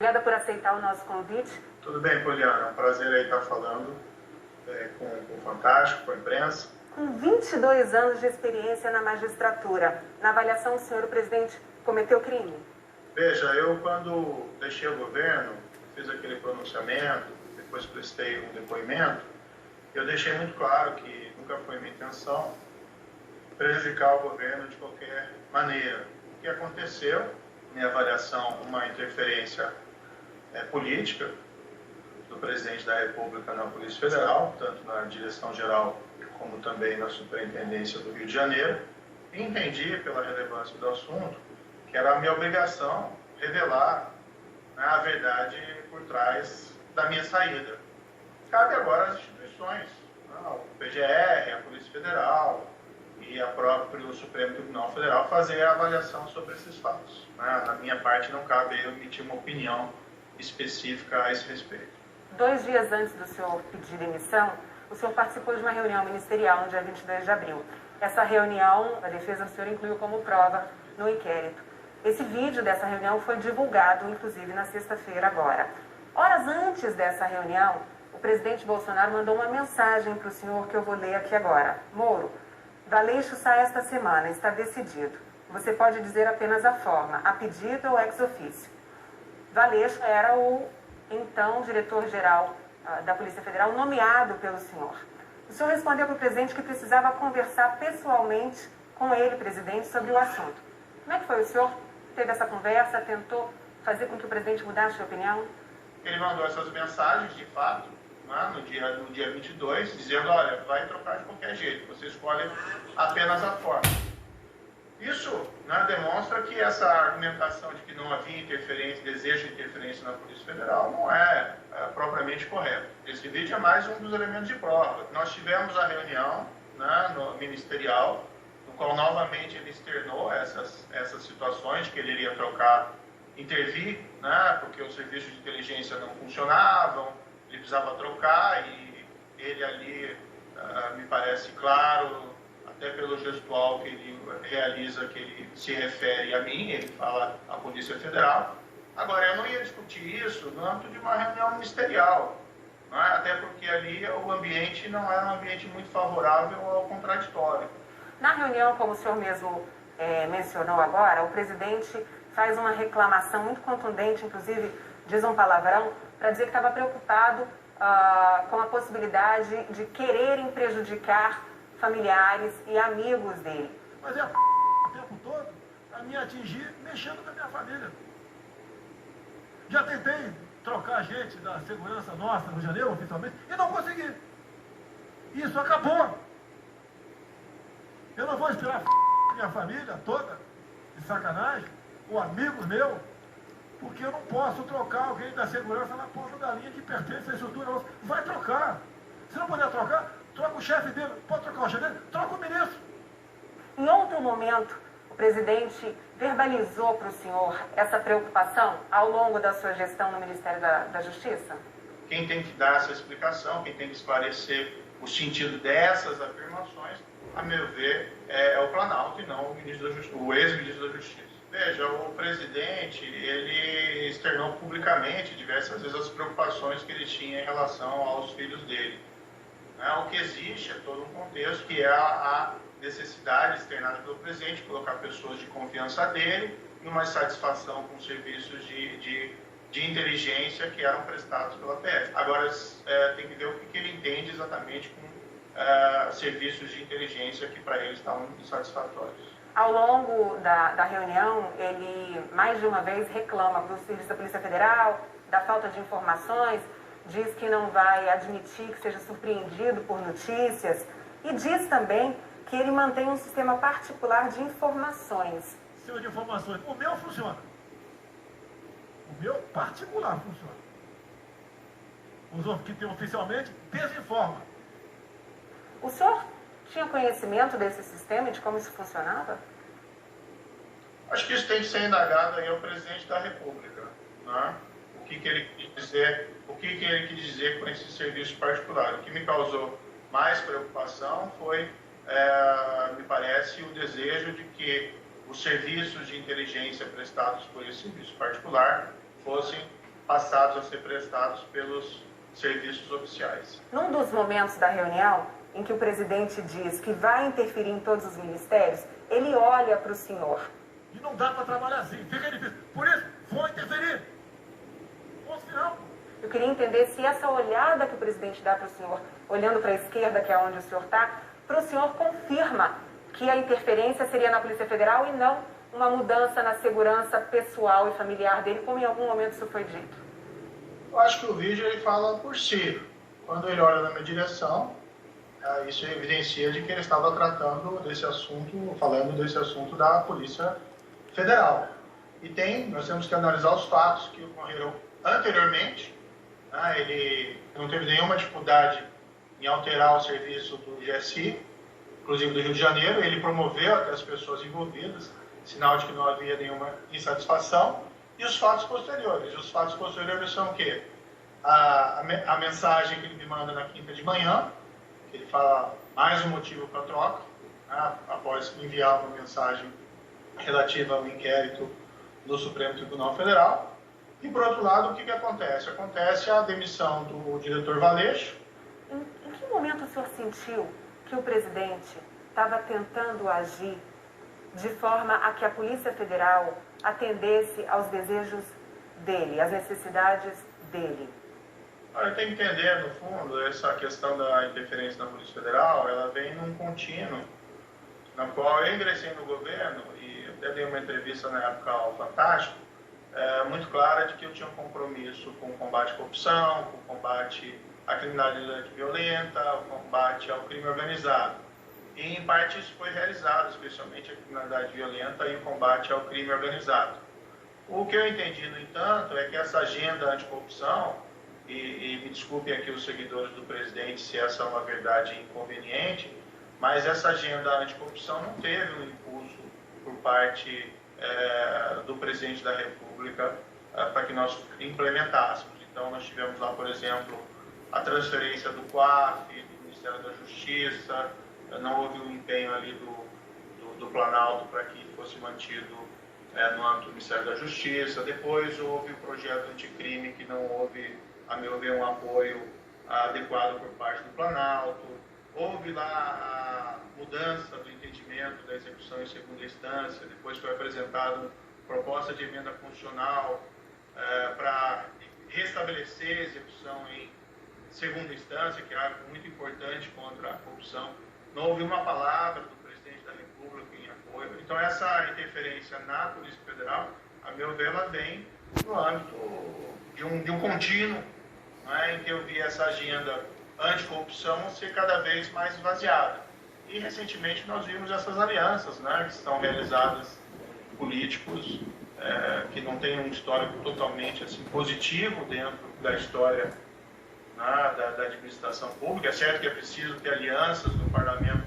Obrigada por aceitar o nosso convite. Tudo bem, Poliana. É um prazer aí estar falando com o Fantástico, com a imprensa. Com 22 anos de experiência na magistratura, na avaliação do senhor, o presidente cometeu crime? Veja, eu quando deixei o governo, fiz aquele pronunciamento, depois prestei um depoimento, eu deixei muito claro que nunca foi minha intenção prejudicar o governo de qualquer maneira. O que aconteceu, minha avaliação, uma interferência política do presidente da República na Polícia Federal, tanto na direção-geral como também na Superintendência do Rio de Janeiro, e entendi, pela relevância do assunto, que era a minha obrigação revelar, né, a verdade por trás da minha saída. Cabe agora às instituições, né, o PGR, a Polícia Federal e a próprio Supremo Tribunal Federal fazer a avaliação sobre esses fatos. Né? Da minha parte, não cabe eu emitir uma opinião específica a esse respeito. 2 dias antes do senhor pedir demissão, o senhor participou de uma reunião ministerial no dia 22 de abril. Essa reunião, a defesa do senhor incluiu como prova no inquérito. Esse vídeo dessa reunião foi divulgado, inclusive, na sexta-feira agora. Horas antes dessa reunião, o presidente Bolsonaro mandou uma mensagem para o senhor que eu vou ler aqui agora. Moro, Valeixo sai esta semana, está decidido. Você pode dizer apenas a forma, a pedido ou ex officio. Valeixo era o então diretor-geral da Polícia Federal, nomeado pelo senhor. O senhor respondeu para o presidente que precisava conversar pessoalmente com ele, presidente, sobre o assunto. Como é que foi? O senhor teve essa conversa, tentou fazer com que o presidente mudasse de opinião? Ele mandou essas mensagens, de fato, né, no dia 22, dizendo, olha, vai trocar de qualquer jeito, você escolhe apenas a forma. Isso, né, demonstra que essa argumentação de que não havia interferência, desejo de interferência na Polícia Federal não é propriamente correta. Esse vídeo é mais um dos elementos de prova. Nós tivemos a reunião, né, no ministerial, no qual novamente ele externou essas situações, que ele iria trocar, intervir, né, porque os serviços de inteligência não funcionavam, ele precisava trocar e ele ali, me parece claro, até pelo gestual que ele realiza, que ele se refere a mim, ele fala à Polícia Federal. Agora, eu não ia discutir isso no âmbito de uma reunião ministerial, não é? Até porque ali o ambiente não era um ambiente muito favorável ao contraditório. Na reunião, como o senhor mesmo mencionou agora, o presidente faz uma reclamação muito contundente, inclusive diz um palavrão, para dizer que estava preocupado com a possibilidade de quererem prejudicar familiares e amigos dele. Mas é o tempo todo a me atingir mexendo com a minha família. Já tentei trocar a gente da segurança nossa no janeiro, oficialmente, e não consegui. Isso acabou. Eu não vou esperar minha família toda, de sacanagem, ou amigos meu, porque eu não posso trocar alguém da segurança na ponta da linha que pertence à estrutura nossa. Vai trocar. Se não puder trocar, troca o chefe dele. Pode trocar o chefe dele? Troca o ministro. Em outro momento, o presidente verbalizou para o senhor essa preocupação ao longo da sua gestão no Ministério da Justiça? Quem tem que dar essa explicação, quem tem que esclarecer o sentido dessas afirmações, a meu ver, é o Planalto e não o ex-ministro da Justiça. Veja, o presidente, ele externou publicamente diversas vezes as preocupações que ele tinha em relação aos filhos dele. O que existe é todo um contexto que é a necessidade externada pelo presidente de colocar pessoas de confiança dele e uma satisfação com serviços de inteligência que eram prestados pela PF. Agora, tem que ver o que ele entende exatamente com serviços de inteligência que para ele estavam insatisfatórios. Ao longo da reunião, ele mais de uma vez reclama do serviço da Polícia Federal, da falta de informações, diz que não vai admitir que seja surpreendido por notícias e diz também que ele mantém um sistema particular de informações. Sistema de informações. O meu funciona. O meu particular funciona. Os outros que tem oficialmente desinforma. O senhor tinha conhecimento desse sistema e de como isso funcionava? Acho que isso tem que ser indagado aí ao presidente da República, né? O que ele quis dizer com esse serviço particular. O que me causou mais preocupação foi, me parece, o desejo de que os serviços de inteligência prestados por esse serviço particular fossem passados a ser prestados pelos serviços oficiais. Num dos momentos da reunião, em que o presidente diz que vai interferir em todos os ministérios, ele olha para o senhor. E não dá para trabalhar assim, fica difícil. Por isso, vou interferir. Ponto final. Eu queria entender se essa olhada que o presidente dá para o senhor, olhando para a esquerda, que é onde o senhor está, para o senhor confirma que a interferência seria na Polícia Federal e não uma mudança na segurança pessoal e familiar dele, como em algum momento isso foi dito. Eu acho que o vídeo ele fala por si. Quando ele olha na minha direção, isso evidencia de que ele estava tratando desse assunto, falando desse assunto da Polícia Federal. E nós temos que analisar os fatos que ocorreram anteriormente. Ele não teve nenhuma dificuldade em alterar o serviço do GSI, inclusive do Rio de Janeiro. Ele promoveu até as pessoas envolvidas, sinal de que não havia nenhuma insatisfação. E os fatos posteriores? Os fatos posteriores são o quê? A mensagem que ele me manda na quinta de manhã, que ele fala mais um motivo para a troca, após enviar uma mensagem relativa ao inquérito do Supremo Tribunal Federal. E, por outro lado, o que acontece? Acontece a demissão do diretor Valeixo. Em que momento o senhor sentiu que o presidente estava tentando agir de forma a que a Polícia Federal atendesse aos desejos dele, às necessidades dele? Eu tenho que entender, no fundo, essa questão da interferência na Polícia Federal, ela vem num contínuo, na qual eu ingressei no governo e até dei uma entrevista na época ao Fantástico, muito clara de que eu tinha um compromisso com o combate à corrupção, com o combate à criminalidade violenta, o combate ao crime organizado. E, em parte, isso foi realizado, especialmente a criminalidade violenta e o combate ao crime organizado. O que eu entendi, no entanto, é que essa agenda anticorrupção, e me desculpem aqui os seguidores do presidente se essa é uma verdade inconveniente, mas essa agenda anticorrupção não teve um impulso por parte do presidente da República para que nós implementássemos. Então, nós tivemos lá, por exemplo, a transferência do COAF, do Ministério da Justiça, não houve um empenho ali do Planalto para que fosse mantido no âmbito do Ministério da Justiça. Depois houve o projeto anticrime, que não houve, a meu ver, um apoio adequado por parte do Planalto. Houve lá a mudança do entendimento da execução em segunda instância. Depois foi apresentada proposta de emenda constitucional para restabelecer a execução em segunda instância, que é algo muito importante contra a corrupção. Não houve uma palavra do presidente da República em apoio. Então, essa interferência na Polícia Federal, a meu ver, ela vem no âmbito de um contínuo, em que eu vi essa agenda anticorrupção ser cada vez mais esvaziada. E, recentemente, nós vimos essas alianças, que estão realizadas políticos que não têm um histórico totalmente assim, positivo dentro da história da administração pública. É certo que é preciso ter alianças no parlamento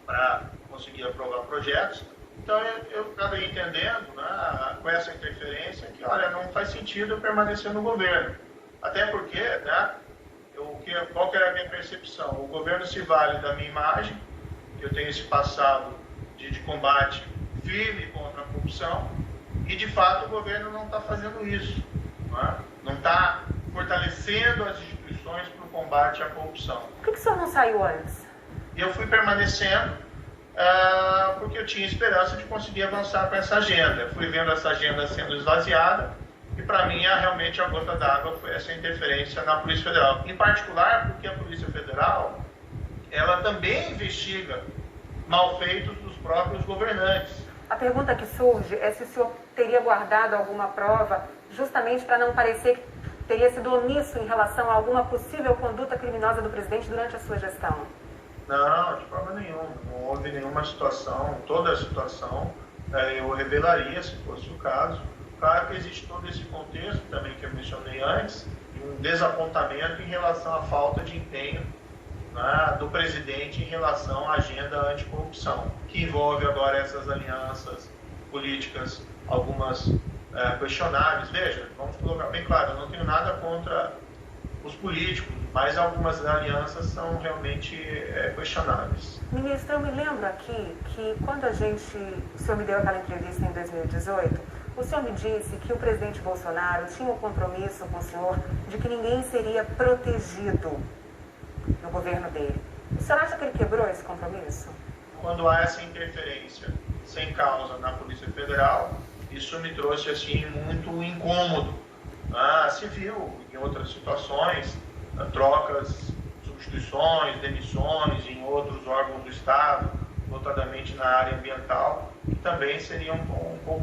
para conseguir aprovar projetos. Então, eu acabei entendendo, com essa interferência, que, olha, não faz sentido eu permanecer no governo. Até porque, qual que era a minha percepção? O governo se vale da minha imagem, que eu tenho esse passado de combate firme contra a corrupção, e, de fato, o governo não está fazendo isso. Não está fortalecendo as instituições para o combate à corrupção. Por que o senhor não saiu antes? Eu fui permanecendo porque eu tinha esperança de conseguir avançar com essa agenda. Eu fui vendo essa agenda sendo esvaziada e, para mim, realmente a gota d'água foi essa interferência na Polícia Federal. Em particular, porque a Polícia Federal ela também investiga malfeitos dos próprios governantes. A pergunta que surge é se o senhor teria guardado alguma prova justamente para não parecer que teria sido omisso em relação a alguma possível conduta criminosa do presidente durante a sua gestão. Não, de forma nenhuma. Não houve nenhuma situação, toda a situação eu revelaria se fosse o caso. Claro que existe todo esse contexto também que eu mencionei antes, um desapontamento em relação à falta de empenho do presidente em relação à agenda anticorrupção, que envolve agora essas alianças políticas, algumas questionáveis. Veja, vamos colocar bem claro, eu não tenho nada contra os políticos, mas algumas alianças são realmente questionáveis. Ministro, eu me lembro aqui que quando o senhor me deu aquela entrevista em 2018, O senhor me disse que o presidente Bolsonaro tinha um compromisso com o senhor de que ninguém seria protegido no governo dele. O senhor acha que ele quebrou esse compromisso? Quando há essa interferência sem causa na Polícia Federal, isso me trouxe assim muito incômodo. Se viu em outras situações, trocas, substituições, demissões em outros órgãos do Estado, notadamente na área ambiental, que também seriam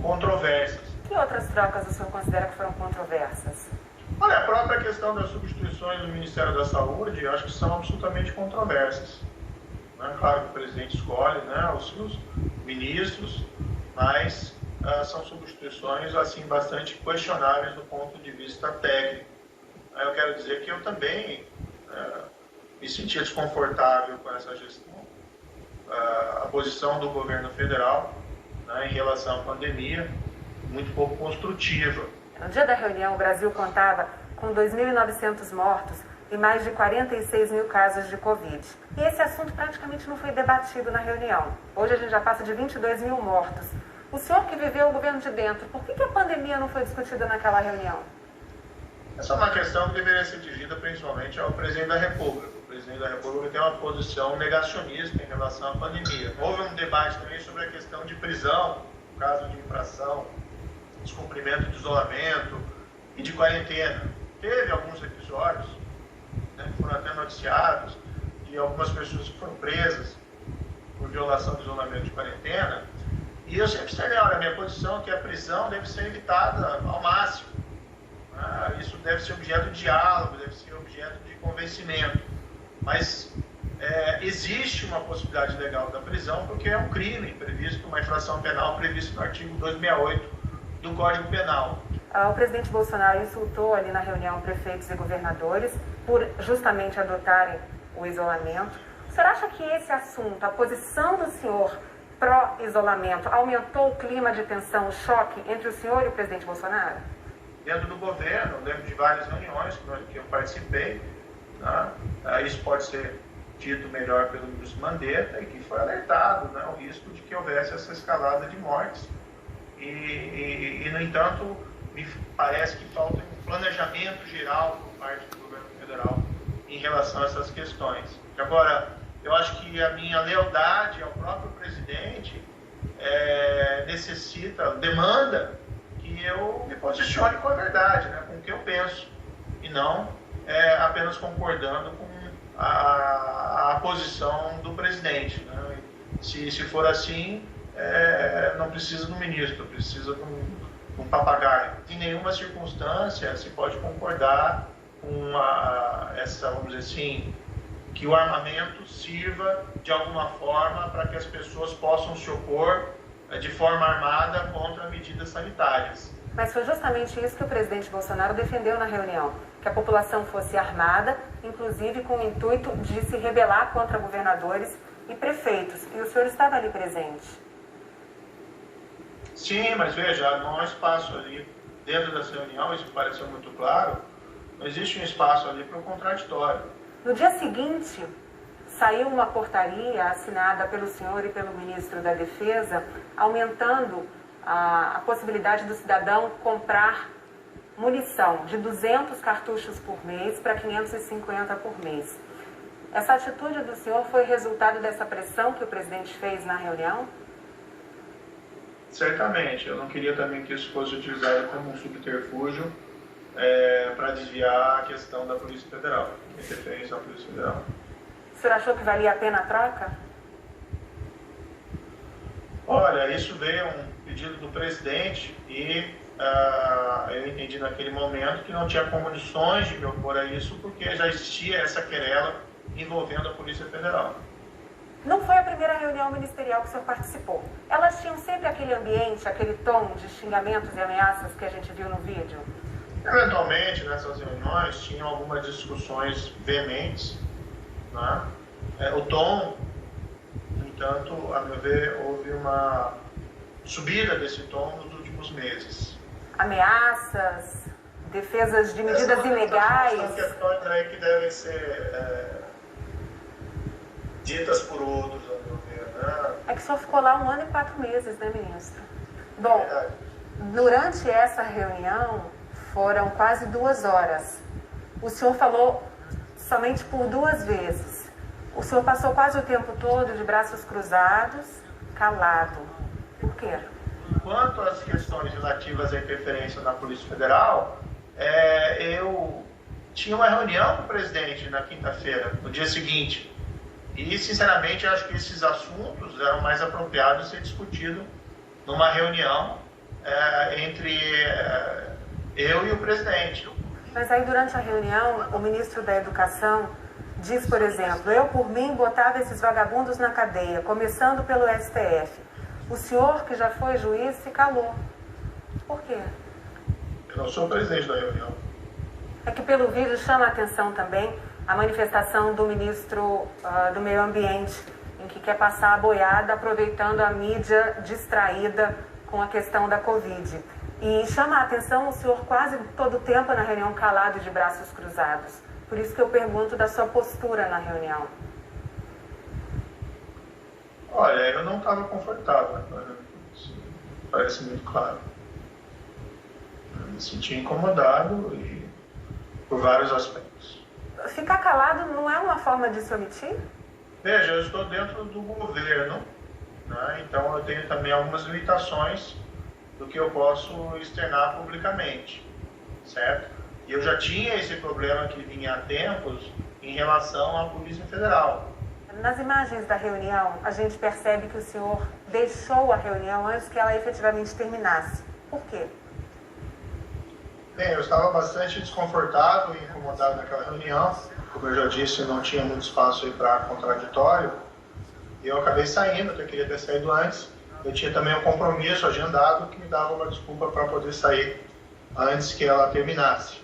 controversas. Que outras trocas o senhor considera que foram controversas? Olha, a própria questão das substituições no Ministério da Saúde, eu acho que são absolutamente controversas. Claro que o presidente escolhe, os seus ministros, mas são substituições assim bastante questionáveis do ponto de vista técnico. Eu quero dizer que eu também me sentia desconfortável com essa gestão. A posição do governo federal em relação à pandemia, muito pouco construtiva. No dia da reunião, o Brasil contava com 2.900 mortos e mais de 46 mil casos de Covid. E esse assunto praticamente não foi debatido na reunião. Hoje a gente já passa de 22 mil mortos. O senhor que viveu o governo de dentro, por que a pandemia não foi discutida naquela reunião? Essa é uma questão que deveria ser dirigida principalmente ao presidente da República. O presidente da República tem uma posição negacionista em relação à pandemia. Houve um debate também sobre a questão de prisão, no caso de infração, descumprimento de isolamento e de quarentena. Teve alguns episódios, que foram até noticiados, de algumas pessoas que foram presas por violação do isolamento de quarentena. E eu sempre externei, olha, a minha posição é que a prisão deve ser evitada ao máximo. Isso deve ser objeto de diálogo, deve ser objeto de convencimento. Mas existe uma possibilidade legal da prisão porque é um crime previsto, uma infração penal prevista no artigo 268 do Código Penal. O presidente Bolsonaro insultou ali na reunião prefeitos e governadores por justamente adotarem o isolamento. O senhor acha que esse assunto, a posição do senhor pró-isolamento, aumentou o clima de tensão, o choque entre o senhor e o presidente Bolsonaro? Dentro do governo, dentro de várias reuniões que eu participei, isso pode ser dito melhor pelo ministro Mandetta, e que foi alertado o risco de que houvesse essa escalada de mortes. E, no entanto, me parece que falta um planejamento geral por parte do governo federal em relação a essas questões. Agora, eu acho que a minha lealdade ao próprio presidente demanda que eu me posicione com a verdade, com o que eu penso, e não apenas concordando com a posição do presidente. Se for assim, não precisa do ministro, precisa de um papagaio. Em nenhuma circunstância se pode concordar com vamos dizer assim, que o armamento sirva de alguma forma para que as pessoas possam se opor de forma armada contra medidas sanitárias. Mas foi justamente isso que o presidente Bolsonaro defendeu na reunião, que a população fosse armada, inclusive com o intuito de se rebelar contra governadores e prefeitos. E o senhor estava ali presente. Sim, mas veja, não há espaço ali dentro dessa reunião, isso pareceu muito claro, não existe um espaço ali para o contraditório. No dia seguinte, saiu uma portaria assinada pelo senhor e pelo ministro da Defesa, aumentando a possibilidade do cidadão comprar munição de 200 cartuchos por mês para 550 por mês. Essa atitude do senhor foi resultado dessa pressão que o presidente fez na reunião? Certamente. Eu não queria também que isso fosse utilizado como um subterfúgio para desviar a questão da Polícia Federal, interferência à Polícia Federal. O senhor achou que valia a pena a troca? Olha, isso veio um pedido do presidente e eu entendi naquele momento que não tinha condições de me opor a isso porque já existia essa querela envolvendo a Polícia Federal. Não foi a primeira reunião ministerial que o senhor participou. Elas tinham sempre aquele ambiente, aquele tom de xingamentos e ameaças que a gente viu no vídeo? Eventualmente, nessas reuniões, tinham algumas discussões veementes. O tom, no entanto, a meu ver, houve uma subida desse tom nos últimos meses. Ameaças, defesas de medidas ilegais. São questões aí que devem ser ditas por outros, a meu ver. É que o senhor ficou lá 1 ano e 4 meses, né, ministro? Bom, Durante essa reunião, foram quase 2 horas. O senhor falou somente por 2 vezes. O senhor passou quase o tempo todo de braços cruzados, calado. Por quê? Quanto às questões relativas à interferência na Polícia Federal, eu tinha uma reunião com o presidente na quinta-feira, no dia seguinte. E, sinceramente, eu acho que esses assuntos eram mais apropriados ser discutidos numa reunião entre eu e o presidente. Mas aí, durante a reunião, o ministro da Educação diz, por exemplo, eu, por mim, botava esses vagabundos na cadeia, começando pelo STF. O senhor, que já foi juiz, se calou. Por quê? Eu não sou o presidente da reunião. É que, pelo vídeo, chama a atenção também a manifestação do ministro do Meio Ambiente, em que quer passar a boiada, aproveitando a mídia distraída com a questão da Covid. E chama a atenção o senhor quase todo o tempo na reunião calado e de braços cruzados. Por isso que eu pergunto da sua postura na reunião. Olha, eu não estava confortável, isso parece muito claro. Eu me senti incomodado e por vários aspectos. Ficar calado não é uma forma de se omitir? Veja, eu estou dentro do governo, né? Então eu tenho também algumas limitações do que eu posso externar publicamente, certo? E eu já tinha esse problema que vinha há tempos em relação à Polícia Federal. Nas imagens da reunião, a gente percebe que o senhor deixou a reunião antes que ela efetivamente terminasse. Por quê? Bem, eu estava bastante desconfortável e incomodado naquela reunião. Como eu já disse, não tinha muito espaço aí para contraditório. E eu acabei saindo, porque eu queria ter saído antes. Eu tinha também um compromisso agendado que me dava uma desculpa para poder sair antes que ela terminasse.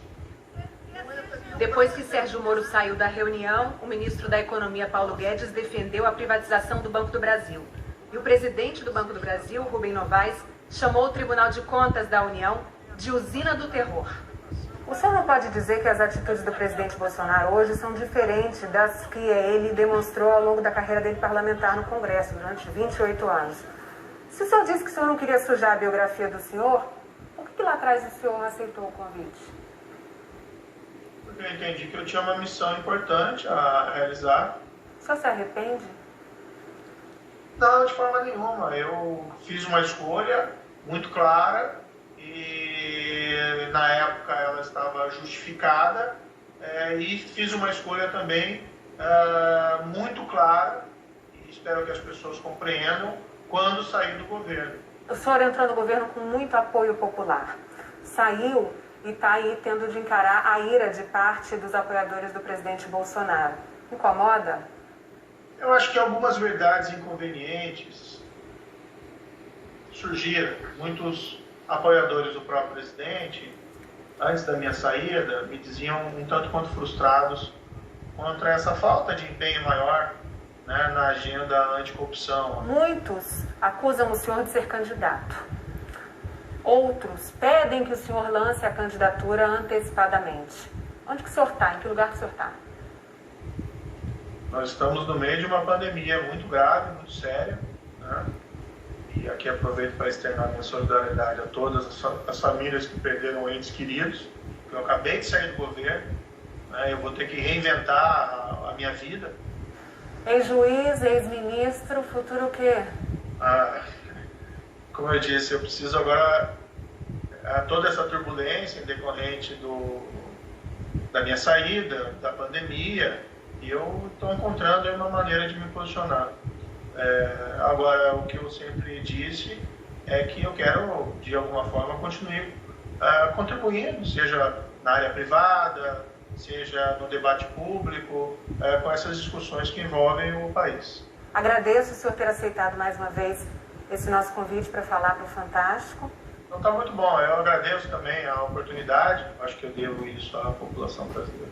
Depois que Sérgio Moro saiu da reunião, o ministro da Economia, Paulo Guedes, defendeu a privatização do Banco do Brasil. E o presidente do Banco do Brasil, Rubem Novaes, chamou o Tribunal de Contas da União de usina do terror. O senhor não pode dizer que as atitudes do presidente Bolsonaro hoje são diferentes das que ele demonstrou ao longo da carreira dele parlamentar no Congresso, durante 28 anos. Se o senhor disse que o senhor não queria sujar a biografia do senhor, por que lá atrás o senhor aceitou o convite? Porque eu entendi que eu tinha uma missão importante a realizar. O senhor se arrepende? Não, de forma nenhuma. Eu fiz uma escolha muito clara e na época ela estava justificada e fiz uma escolha também muito clara e espero que as pessoas compreendam quando sair do governo. O senhor entrou no governo com muito apoio popular. Saiu e está aí tendo de encarar a ira de parte dos apoiadores do presidente Bolsonaro. Incomoda? Eu acho que algumas verdades inconvenientes surgiram. Muitos apoiadores do próprio presidente, antes da minha saída, me diziam um tanto quanto frustrados contra essa falta de empenho maior, né, na agenda anticorrupção. Muitos acusam o senhor de ser candidato. Outros pedem que o senhor lance a candidatura antecipadamente. Onde que o senhor está? Em que lugar que o senhor está? Nós estamos no meio de uma pandemia muito grave, muito séria, né? E aqui aproveito para externar minha solidariedade a todas as famílias que perderam entes queridos. Eu acabei de sair do governo, né? Eu vou ter que reinventar a minha vida. Ex-juiz, ex-ministro, futuro o quê? Como eu disse, eu preciso agora, toda essa turbulência decorrente da minha saída, da pandemia, e eu estou encontrando uma maneira de me posicionar. Agora, o que eu sempre disse é que eu quero, de alguma forma, continuar contribuindo, seja na área privada, seja no debate público, com essas discussões que envolvem o país. Agradeço o senhor ter aceitado mais uma vez esse nosso convite para falar para o Fantástico. Então está muito bom, eu agradeço também a oportunidade, acho que eu devo isso à população brasileira.